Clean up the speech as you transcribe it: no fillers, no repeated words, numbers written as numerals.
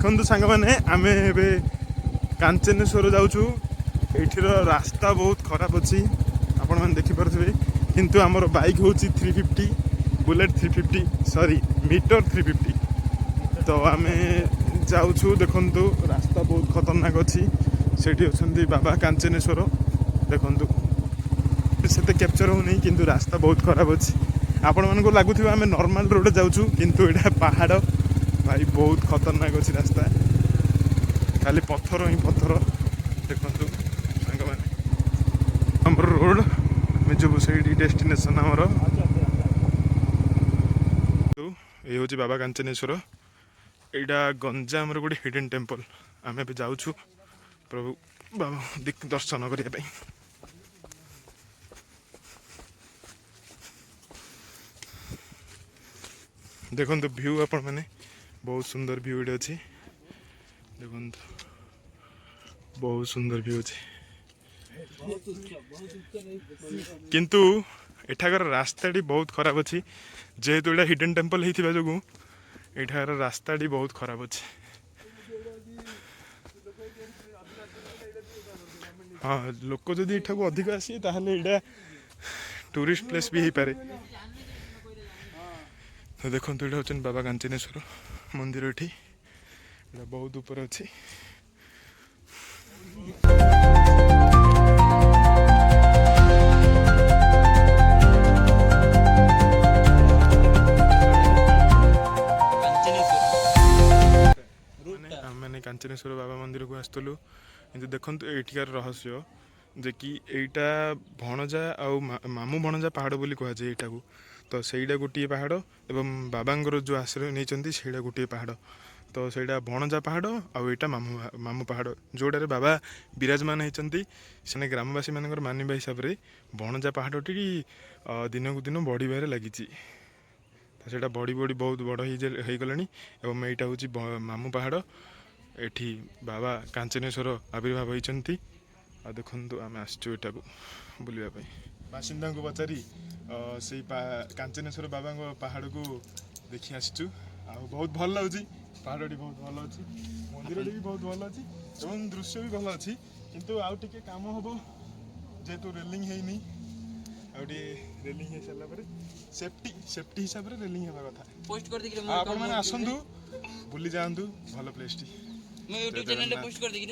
देखो सांग मैंने आम कांचनेश्वर जाऊँ ये रास्ता बहुत खराब अच्छी आपण मैंने देखिपे किंतु आमर बाइक हूँ 350 बुलेट 350 सॉरी मीटर 350 तो आम जाऊँ देखु रास्ता बहुत खतरनाक अच्छी से अच्छा बाबा कांचनेश्वर देखु से कैप्चर होनी किंतु रास्ता बहुत खराब अच्छी आपण मन को लगुव आम नॉर्मल रोड जाऊँ किंतु यहाँ पहाड़ भाई बहुत खतरनाक अच्छी रास्ता खाली पत्थर ही पत्थर देखु सांग मैंने आम रोड आम जो से डेस्टिनेशन आमर ये हूँ बाबा कांचनेश्वर यहाँ गंजाम गोटे हिडन टेम्पल आम भी जाऊँ प्रभु बाबा दर्शन करने देखो व्यू आपण मैंने बहुत सुंदर व्यू ये अच्छी देखो बहुत सुंदर व्यू अच्छी किंतु एठाकर रास्ताटी बहुत खराब अच्छी जेहेतु यहाँ हिडन टेम्पल होता जो एठाकर रास्ताटी बहुत खराब अच्छी हाँ लोक जदि एठा को अधिक आसी ताहले एटा टूरिस्ट प्लेस भी हो पारे तो देखो ये हूँ बाबा कांचनेश्वर मंदिर ये बहुत ऊपर अच्छी मैंने कांचनेश्वर बाबा मंदिर को आसलु कि देखो एठिकार रहस्य जे कि एटा भणजा आउ मामू भणजा पहाड़ बोली कह जाए एटा को तो सहीटा गोटे पहाड़ एवं बाबांगर जो आश्रय नहीं सहीटा गोटे पहाड़ तो सहीटा भणजा पहाड़ आउ एटा मामू मामू पहाड़ जोड़े बाबा विराजमान होती से ग्रामवासी मान मानवा हिसाब से भणजा पहाड़टी दिन को दिन बढ़वे लगी तो सहीटा बढ़ी बढ़ी बहुत बड़ हो गलानी एवं यहाँ हूँ मामू पहाड़ एठी बाबा कांचनेश्वर आविर्भाव होती आ देखु आम आसटा को बुलापी बासिंदा को पचारि से कांचनेश्वर बाबा पहाड़ को देखी आसचु आ बहुत भल लगे पहाड़ी बहुत भल अच्छी मंदिर भी बहुत भल अच्छी एवं दृश्य भी भल अच्छी किंतु आउ टिके काम हम जेहेतु रेलिंग है रेलिंग हो सारा पर सेफ्टी सेफ्टी हिसाब से रेलिंग होगा कथा पोस्ट कर देख आपण माने आसंतु बुली जांतु भल प्लेस टी मैं YouTube चैनल पे पोस्ट कर देगी